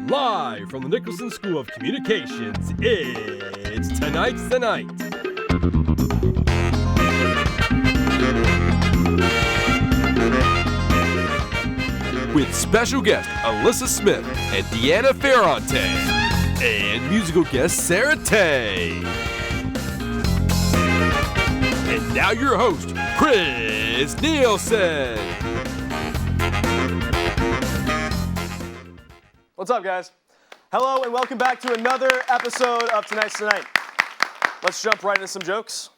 Live from the Nicholson School of Communications, it's Tonight's the Night. With special guest Alyssa Smith and Deanna Ferrante, and musical guest Sarah Tay. And now your host, Chris Nielsen. What's up, guys? Hello, and welcome back to another episode of Tonight's Tonight. Let's jump right into some jokes.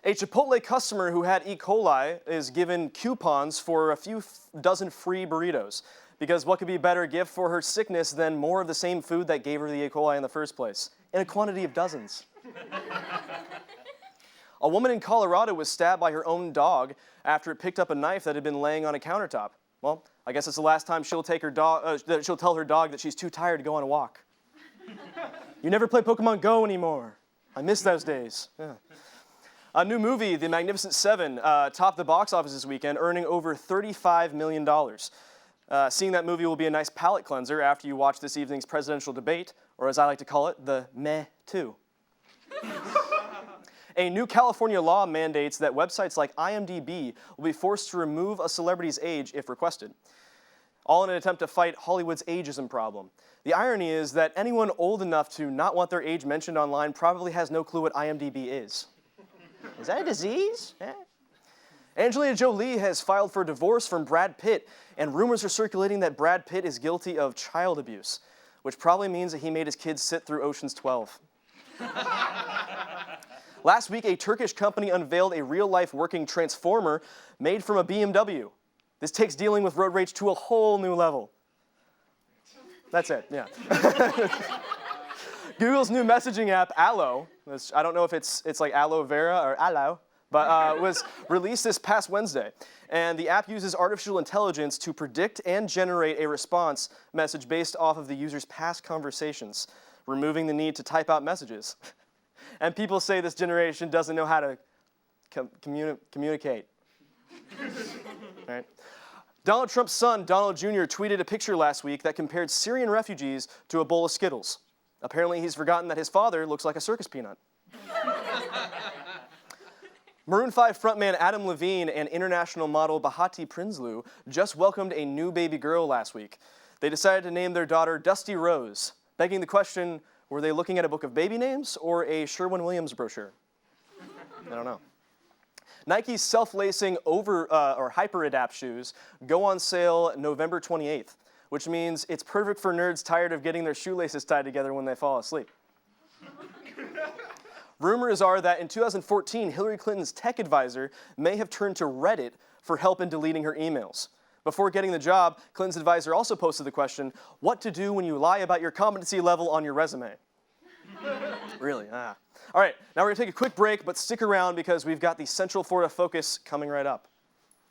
A Chipotle customer who had E. coli is given coupons for a few dozen free burritos, because what could be a better gift for her sickness than more of the same food that gave her the E. coli in the first place, in a quantity of dozens. A woman in Colorado was stabbed by her own dog after it picked up a knife that had been laying on a countertop. Well, I guess it's the last time she'll tell her dog that she's too tired to go on a walk. You never play Pokemon Go anymore. I miss those days. Yeah. A new movie, The Magnificent Seven, topped the box office this weekend, earning over $35 million. Seeing that movie will be a nice palate cleanser after you watch this evening's presidential debate, or as I like to call it, the Meh 2. A new California law mandates that websites like IMDb will be forced to remove a celebrity's age if requested, all in an attempt to fight Hollywood's ageism problem. The irony is that anyone old enough to not want their age mentioned online probably has no clue what IMDb is. Is that a disease? Eh? Angelina Jolie has filed for divorce from Brad Pitt, and rumors are circulating that Brad Pitt is guilty of child abuse, which probably means that he made his kids sit through Ocean's 12. Last week, a Turkish company unveiled a real-life working transformer made from a BMW. This takes dealing with road rage to a whole new level. That's it, yeah. Google's new messaging app, Allo, which I don't know if it's like aloe vera or allo, but was released this past Wednesday. And the app uses artificial intelligence to predict and generate a response message based off of the user's past conversations, removing the need to type out messages. And people say this generation doesn't know how to communicate. Right? Donald Trump's son, Donald Jr., tweeted a picture last week that compared Syrian refugees to a bowl of Skittles. Apparently, he's forgotten that his father looks like a circus peanut. Maroon 5 frontman Adam Levine and international model Bahati Prinsloo just welcomed a new baby girl last week. They decided to name their daughter Dusty Rose, begging the question, were they looking at a book of baby names or a Sherwin-Williams brochure? I don't know. Nike's self-lacing or hyper-adapt shoes go on sale November 28th, which means it's perfect for nerds tired of getting their shoelaces tied together when they fall asleep. Rumors are that in 2014, Hillary Clinton's tech advisor may have turned to Reddit for help in deleting her emails. Before getting the job, Clinton's advisor also posted the question, what to do when you lie about your competency level on your resume? Really? All right, now we're going to take a quick break, but stick around because we've got the Central Florida Focus coming right up.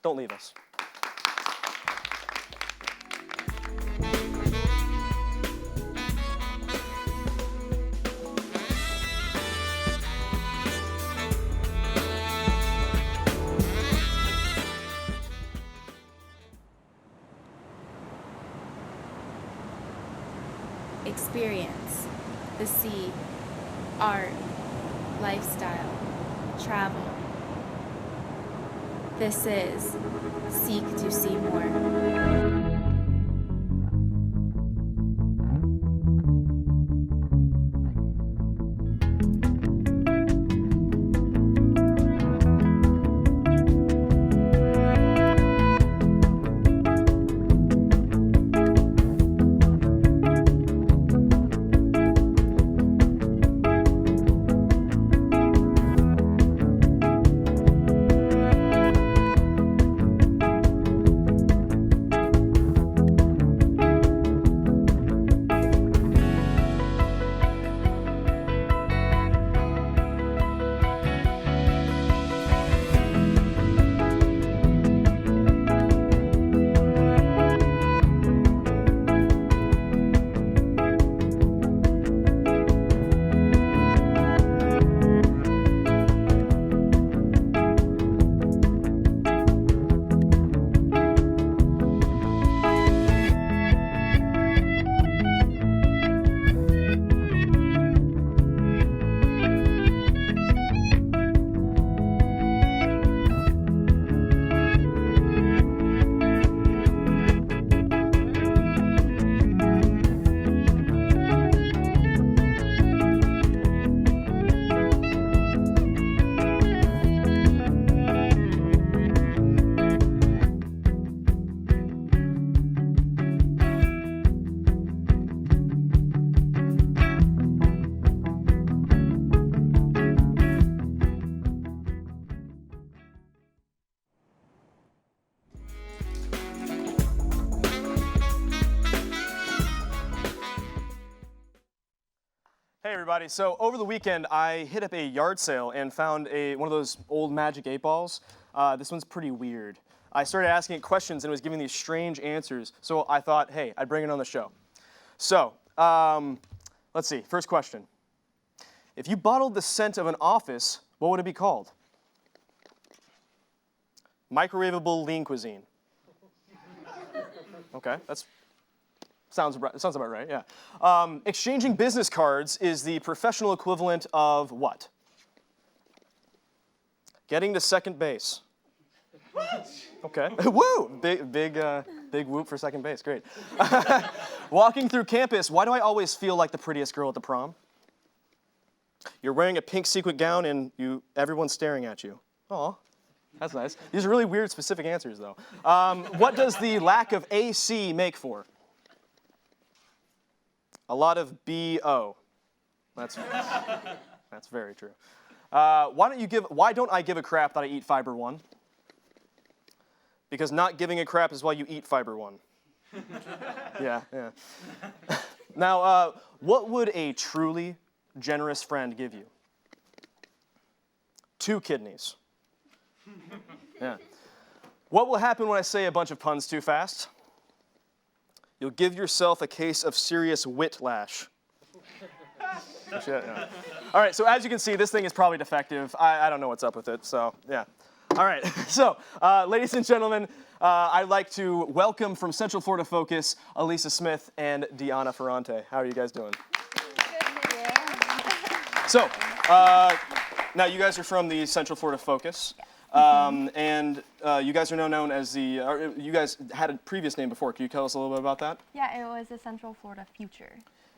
Don't leave us. Experience, the sea, art, lifestyle, travel. This is Seek to See More. everybody. So over the weekend, I hit up a yard sale and found one of those old Magic 8 balls. This one's pretty weird. I started asking it questions and it was giving these strange answers. So I thought, hey, I'd bring it on the show. So let's see. First question. If you bottled the scent of an office, what would it be called? Microwavable lean cuisine. Okay, sounds about right, yeah. Exchanging business cards is the professional equivalent of what? Getting to second base. Okay, woo! Big whoop for second base, great. Walking through campus, why do I always feel like the prettiest girl at the prom? You're wearing a pink sequin gown and everyone's staring at you. Aw, that's nice. These are really weird, specific answers, though. What does the lack of AC make for? A lot of BO. That's very true. Why don't I give a crap that I eat Fiber One? Because not giving a crap is why you eat Fiber One. Yeah. Now, what would a truly generous friend give you? 2 kidneys. Yeah. What will happen when I say a bunch of puns too fast? You'll give yourself a case of serious whiplash. Yeah. All right, so as you can see, this thing is probably defective. I don't know what's up with it, so yeah. All right, so ladies and gentlemen, I'd like to welcome from Central Florida Focus, Elisa Smith and Deanna Ferrante. How are you guys doing? So, now you guys are from the Central Florida Focus. And you guys are now known as you guys had a previous name before. Can you tell us a little bit about that? Yeah, it was the Central Florida Future.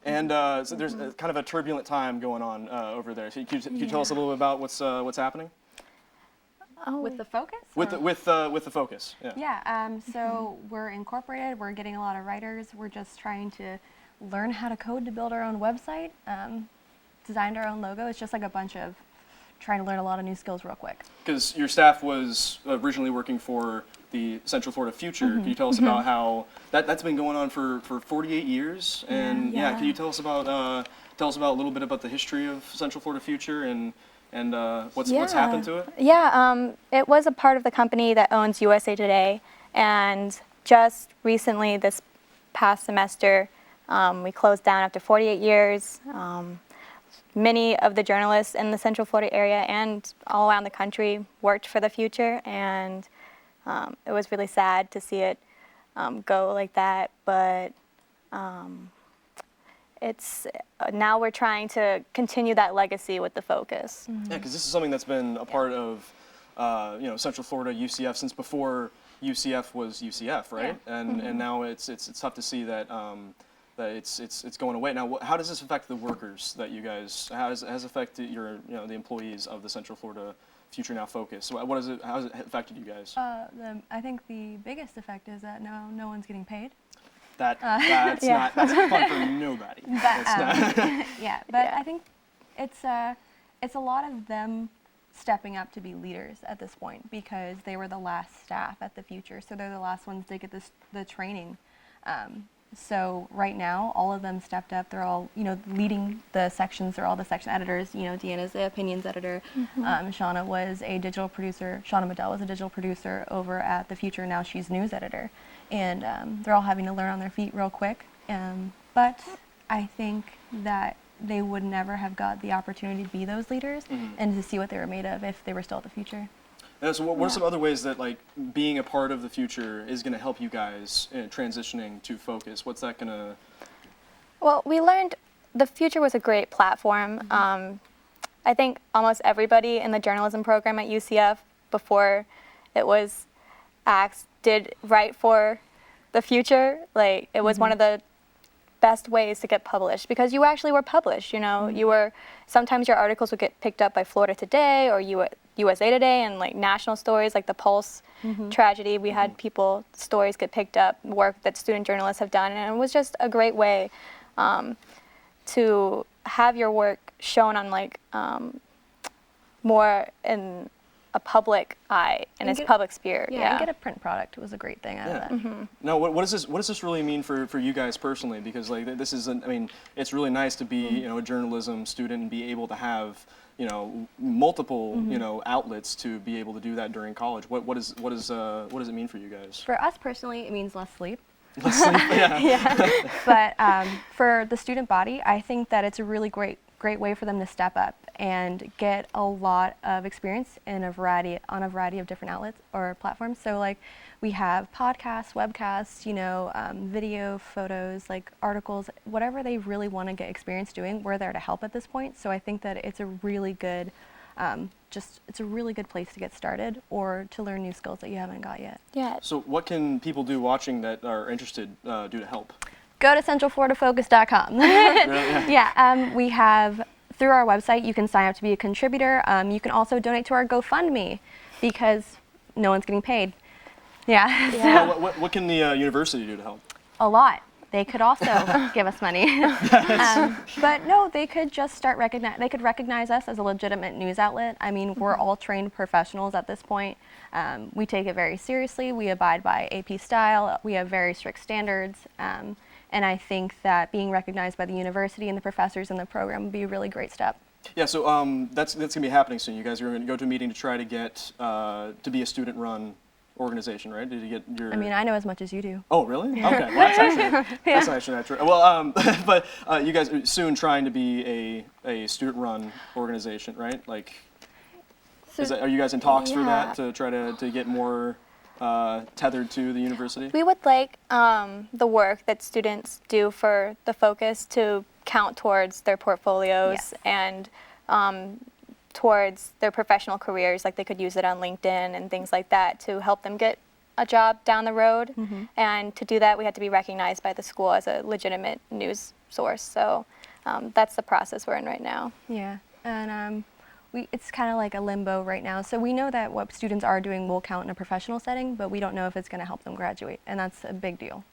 And so there's kind of a turbulent time going on over there. So can you tell us a little bit about what's happening? Oh. With the Focus? With the Focus, yeah. Yeah, so we're incorporated, we're getting a lot of writers, we're just trying to learn how to code to build our own website, designed our own logo. It's just like a bunch of trying to learn a lot of new skills real quick. Because your staff was originally working for the Central Florida Future. Can you tell us about how that's been going on for 48 years? And yeah, can you tell us about a little bit about the history of Central Florida Future and what's happened to it? Yeah, it was a part of the company that owns USA Today, and just recently, this past semester, we closed down after 48 years. Many of the journalists in the Central Florida area and all around the country worked for the Future, and it was really sad to see it go like that, but now we're trying to continue that legacy with the Focus. Yeah, because this is something that's been a part of Central Florida UCF since before UCF was UCF, right? Yeah. And now it's tough to see that that it's going away. Now, how does this affect the workers that you guys? How has it affected the employees of the Central Florida Future Now Focus? How has it affected you guys? I think the biggest effect is that now no one's getting paid. That's fun for nobody. Yeah, but I think it's a lot of them stepping up to be leaders at this point because they were the last staff at the Future, so they're the last ones to get the training. So right now, all of them stepped up. They're all, leading the sections. They're all the section editors. Deanna's the opinions editor. Shauna was a digital producer. Shauna Medell was a digital producer over at the Future. Now she's news editor. And they're all having to learn on their feet real quick. But I think that they would never have got the opportunity to be those leaders and to see what they were made of if they were still at the Future. And so what are some other ways that being a part of the Future is going to help you guys in transitioning to Focus? What's that going to? Well, we learned the Future was a great platform. I think almost everybody in the journalism program at UCF before it was asked did write for the Future. It was one of the best ways to get published because you actually were published. You were sometimes your articles would get picked up by Florida Today or USA Today and national stories like the Pulse tragedy. We had stories get picked up, work that student journalists have done, and it was just a great way to have your work shown on more in a public eye and its public sphere. Yeah, and get a print product was a great thing out of that. Now, what does this really mean for you guys personally? Because like this is, I mean, it's really nice to be a journalism student and be able to have multiple outlets to be able to do that during college. What does it mean for you guys? For us personally, it means less sleep. Less sleep, yeah. But for the student body, I think that it's a really great way for them to step up and get a lot of experience on a variety of different outlets or platforms. So like we have podcasts, webcasts, video, photos, like articles, whatever they really want to get experience doing, we're there to help at this point. So I think that it's a really good it's a really good place to get started or to learn new skills that you haven't got yet. Yeah. So what can people do watching that are interested do to help? Go to centralfloridafocus.com. Really? Yeah, we have, through our website, you can sign up to be a contributor. You can also donate to our GoFundMe because no one's getting paid. Yeah. So what can the university do to help? A lot. They could also give us money. But no, they could just start they could recognize us as a legitimate news outlet. I mean, we're all trained professionals at this point. We take it very seriously. We abide by AP style. We have very strict standards. And I think that being recognized by the university and the professors in the program would be a really great step. Yeah, so that's going to be happening soon. You guys are going to go to a meeting to try to get to be a student-run organization, right? Did you get your? I mean, I know as much as you do. Oh, really? Okay, well, that's actually not true. Well, but you guys are soon trying to be a student-run organization, right? Like, are you guys in talks for that to try to get more tethered to the university? We would like the work that students do for the Focus to count towards their portfolios and towards their professional careers. Like they could use it on LinkedIn and things like that to help them get a job down the road. And to do that, we had to be recognized by the school as a legitimate news source. So that's the process we're in right now. Yeah, and it's kind of like a limbo right now. So we know that what students are doing will count in a professional setting, but we don't know if it's going to help them graduate, and that's a big deal.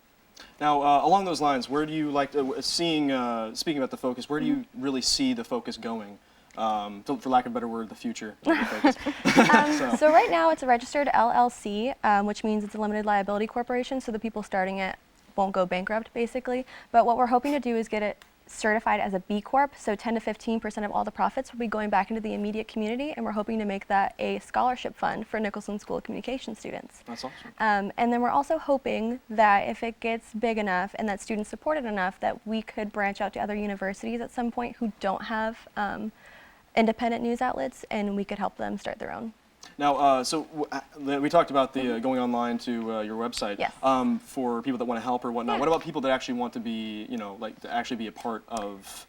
Now, along those lines, where do you like to, speaking about the Focus, where do you really see the Focus going? For lack of a better word, the future of the Focus. So right now it's a registered LLC, which means it's a limited liability corporation, so the people starting it won't go bankrupt, basically. But what we're hoping to do is get it certified as a B Corp, so 10 to 15% of all the profits will be going back into the immediate community, and we're hoping to make that a scholarship fund for Nicholson School of Communication students. That's awesome. And then we're also hoping that if it gets big enough and that students support it enough, that we could branch out to other universities at some point who don't have independent news outlets, and we could help them start their own. Now, we talked about the going online to your website. Yes. For people that want to help or whatnot. Yeah. What about people that actually want to be, like to actually be a part of,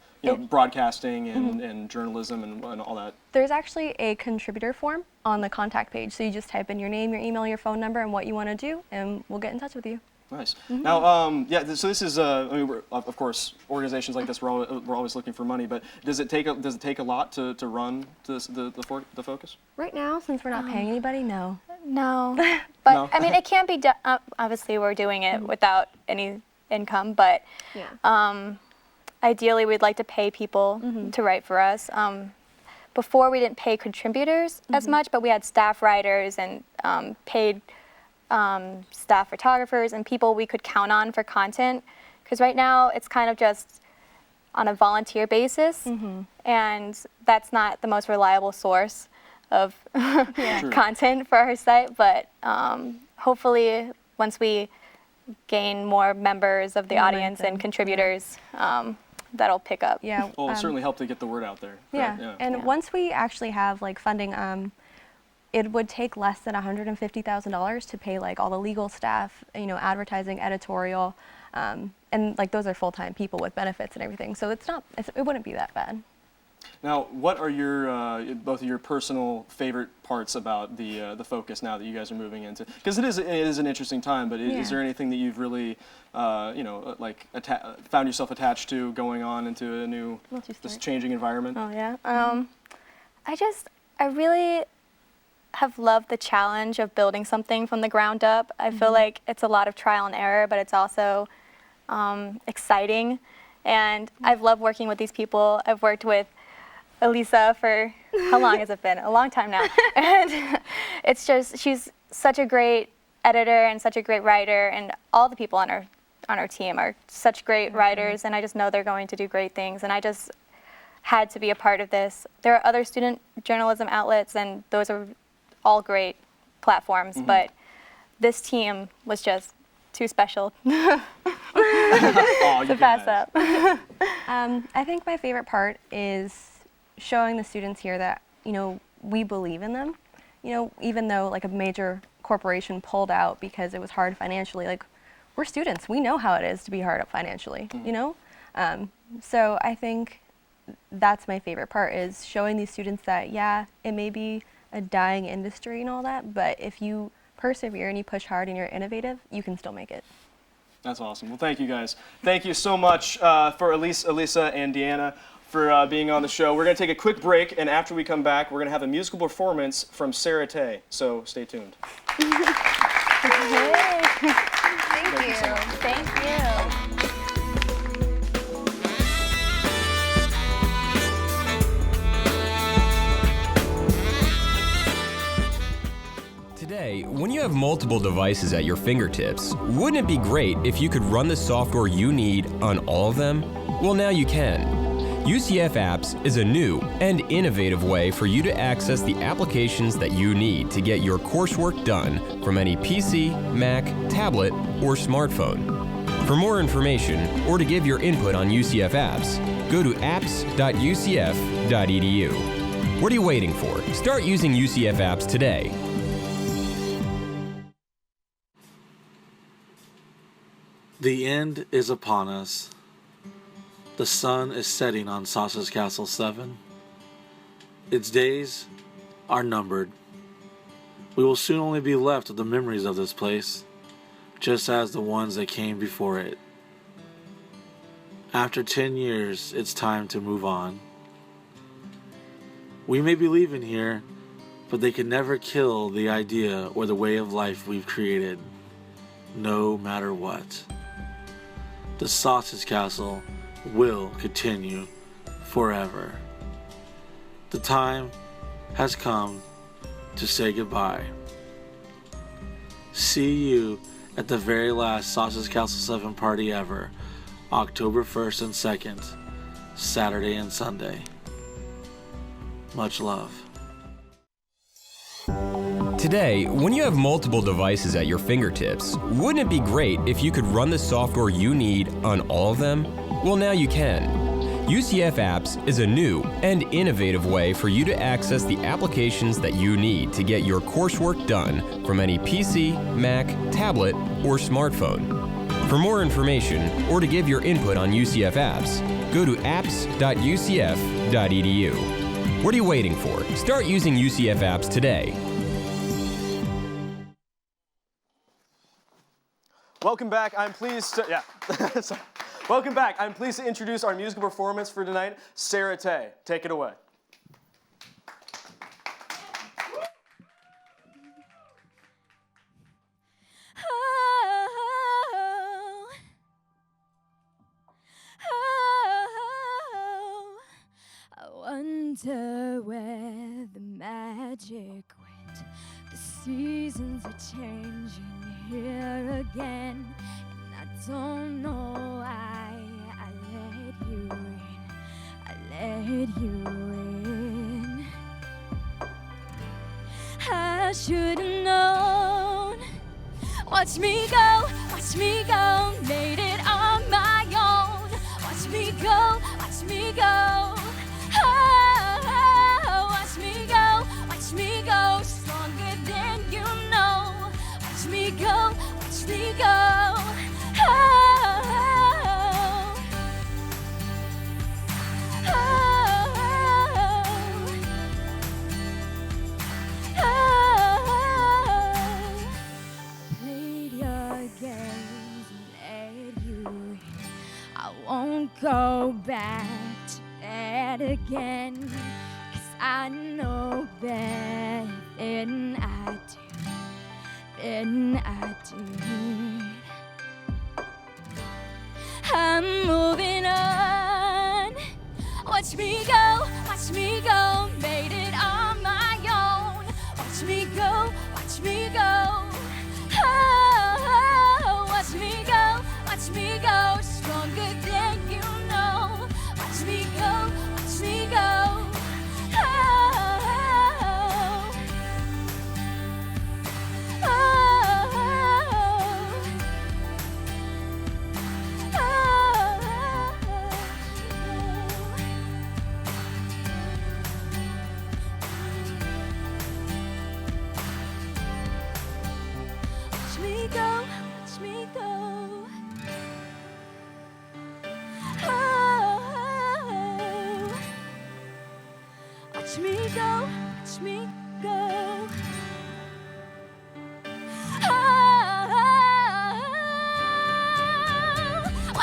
broadcasting and journalism and all that? There's actually a contributor form on the contact page. So you just type in your name, your email, your phone number, and what you want to do, and we'll get in touch with you. Nice. Now, so this is, I mean, of course, organizations like this, we're always looking for money, but does it take a lot to run the Focus? Right now, since we're not paying anybody, no. No, but No. I mean, it can be done. Obviously, we're doing it without any income, but ideally, we'd like to pay people to write for us. Before, we didn't pay contributors as much, but we had staff writers and paid staff photographers and people we could count on for content. Because right now, it's kind of just on a volunteer basis, and that's not the most reliable source of content for our site. But hopefully, once we gain more members of the audience and contributors, that'll pick up. Yeah. Well, it'll certainly help to get the word out there. Yeah. Right? And once we actually have like funding, it would take less than $150,000 to pay like all the legal staff, advertising, editorial, and like those are full-time people with benefits and everything. So it wouldn't be that bad. Now, what are your both of your personal favorite parts about the Focus now that you guys are moving into? Because it is an interesting time, but is there anything that you've really found yourself attached to going on into a new, this changing environment? Oh yeah. I really have loved the challenge of building something from the ground up. I feel like it's a lot of trial and error, but it's also exciting. And I've loved working with these people. I've worked with Elisa for How long has it been? A long time now. And it's just, she's such a great editor and such a great writer, and all the people on our team are such great writers, and I just know they're going to do great things, and I just had to be a part of this. There are other student journalism outlets, and those are all great platforms, but this team was just too special to pass up. I think my favorite part is showing the students here that, you know, we believe in them. You know, even though like a major corporation pulled out because it was hard financially, like, we're students. We know how it is to be hard up financially, you know? So I think that's my favorite part, is showing these students that, yeah, it may be a dying industry and all that, but if you persevere and you push hard and you're innovative, you can still make it. That's awesome. Well, thank you guys. Thank you so much for Elisa and Deanna for being on the show. We're going to take a quick break, and after we come back, we're going to have a musical performance from Sarah Tay. So stay tuned. Thank you. Thank you. Today, when you have multiple devices at your fingertips, wouldn't it be great if you could run the software you need on all of them? Well, now you can. UCF Apps is a new and innovative way for you to access the applications that you need to get your coursework done from any PC, Mac, tablet, or smartphone. For more information or to give your input on UCF Apps, go to apps.ucf.edu. What are you waiting for? Start using UCF Apps today. The end is upon us. The sun is setting on Sausage Castle 7. Its days are numbered. We will soon only be left with the memories of this place, just as the ones that came before it. After 10 years, it's time to move on. We may be leaving here, but they can never kill the idea or the way of life we've created, no matter what. The Sausage Castle will continue forever. The time has come to say goodbye. See you at the very last Sausage Castle 7 party ever, October 1st and 2nd, Saturday and Sunday. Much love. Today, when you have multiple devices at your fingertips, wouldn't it be great if you could run the software you need on all of them? Well, now you can. UCF Apps is a new and innovative way for you to access the applications that you need to get your coursework done from any PC, Mac, tablet, or smartphone. For more information or to give your input on UCF Apps, go to apps.ucf.edu. What are you waiting for? Start using UCF Apps today. Welcome back. I'm pleased to, Welcome back. I'm pleased to introduce our musical performance for tonight, Sarah Tay. Take it away. I wonder where the magic went. The seasons are changing here again, and I don't know why I let you in. I should've known. Watch me go, made it on my own. Watch me go, watch me go. Oh, watch me go, stronger than you know. Watch me go, watch me go. Oh, oh, oh, oh. Played your games and let you in. I won't go back to that again, 'cause I know better than I do. I'm moving on. Watch me go, made it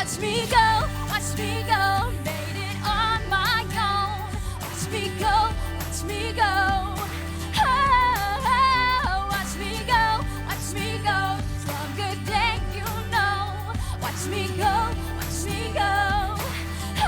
Watch me go, watch me go, made it on my own. Watch me go, watch me go. Oh, watch me go, stronger than you know. Watch me go, watch me go. Oh,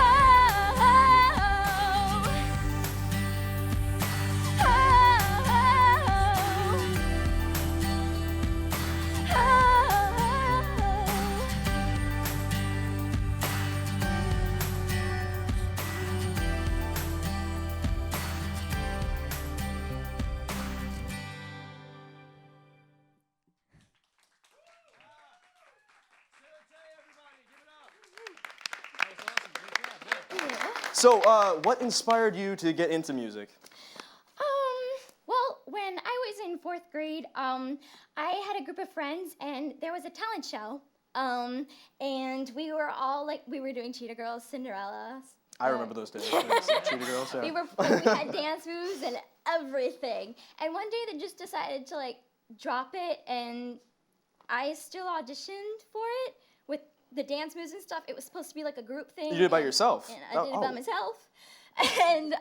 So, what inspired you to get into music? Well, when I was in 4th grade, I had a group of friends, and there was a talent show. And we were all we were doing Cheetah Girls, Cinderella. I remember those days. Cheetah Girls, yeah. We had dance moves and everything. And one day they just decided to drop it, and I still auditioned for it with the dance moves and stuff. It was supposed to be like a group thing. You did it by yourself? And I did it by myself. And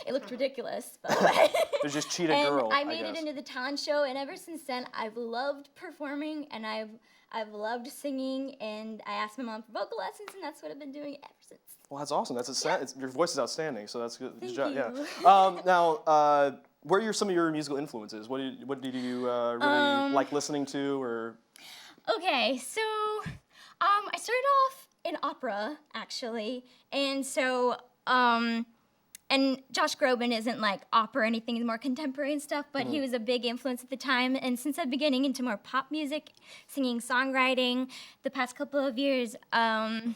it looked ridiculous, by the way. It was just Cheetah Girl, I made it into the talent show, and ever since then, I've loved performing, and I've loved singing, and I asked my mom for vocal lessons, and that's what I've been doing ever since. Well, that's awesome. Your voice is outstanding, so that's good. Good Thank job. you. Yeah. Now, what are some of your musical influences? What did you really like listening to, or? Okay, so I started off in opera, actually, and so and Josh Groban isn't like opera or anything, he's more contemporary and stuff, but he was a big influence at the time. And since I'm beginning into more pop music, singing, songwriting, the past couple of years, I've,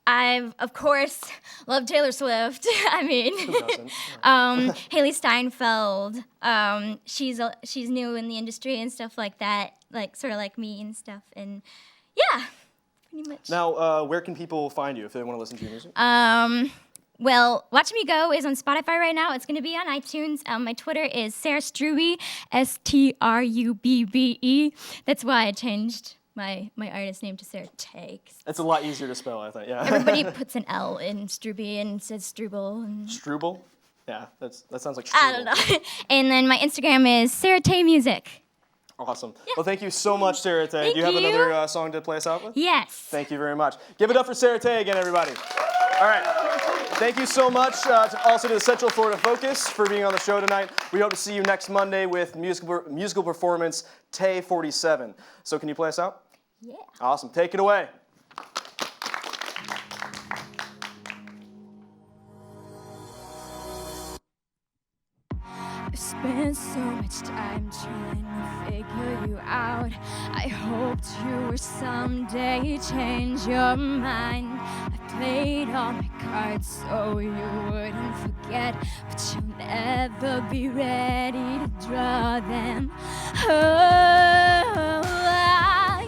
of course, loved Taylor Swift. I mean, Haley Steinfeld. She's new in the industry and stuff like that, sort of like me and stuff. And yeah, pretty much. Now, where can people find you if they want to listen to your music? Well, Watch Me Go is on Spotify right now. It's going to be on iTunes. My Twitter is Sarah Strube, Strubbe. That's why I changed my artist name to Sarah Tay. It's a lot easier to spell, I think. Yeah. Everybody puts an L in Strube and says Struble. Struble? Yeah, that sounds like Struble. I don't know. And then my Instagram is Sarah Tay Music. Awesome. Yeah. Well, thank you so much, Sarah Tay. Thank Do you have you. another song to play us out with? Yes. Thank you very much. Give it up for Sarah Tay again, everybody. All right. Thank you so much also to the Central Florida Focus for being on the show tonight. We hope to see you next Monday with musical performance Tay 47. So can you play us out? Yeah. Awesome. Take it away. I've spent so much time trying to figure you out. I hoped you would someday change your mind. I played all my cards so you wouldn't forget, but you'll never be ready to draw them. Oh,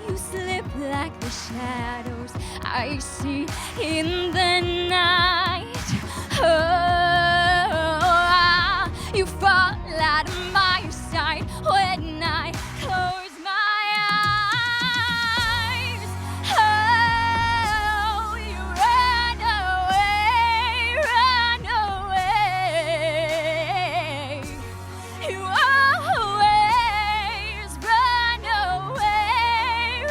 you slip like the shadows I see in the night. Oh, you fall out of my sight when I close my eyes. Oh, you run away. You always run away.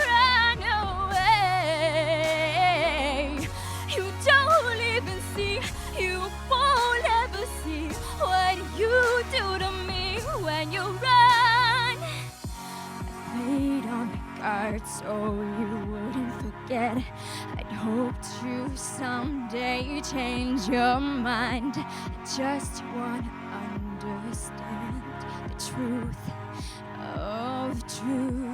You don't even see, you won't ever see what you do to me when you run. I played on my cards so you wouldn't forget. I'd hoped you someday change your mind. I just want to understand the truth of truth.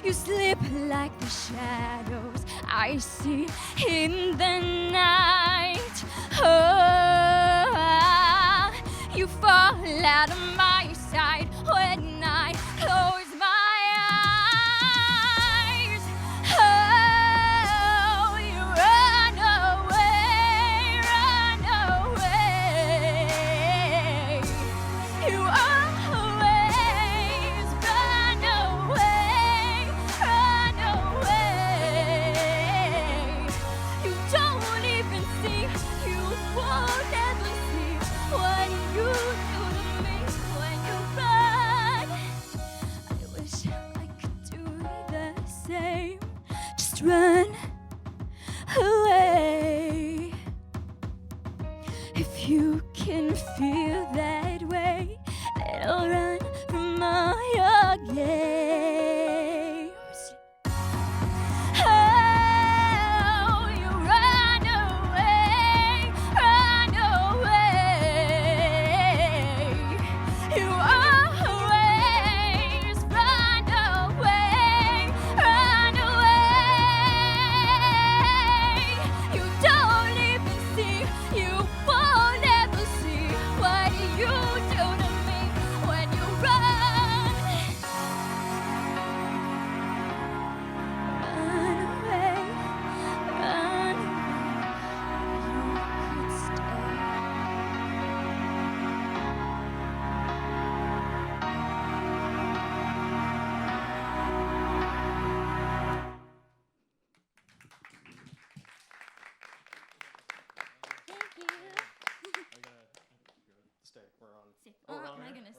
You slip like the shadows I see in the night. Oh, you fall out of my sight when I close my eyes. Oh, you run away. You always won't ever see what you do to me when you run. I wish I could do the same. Just run away. If you can feel that way, then I'll run from all your games. Oh, you run away, run away. You always run away, run away. You don't even see, you won't ever see what you do to me when you run. Run away, run away. You could stay. Thank you. Stay. We're on. Oh my goodness.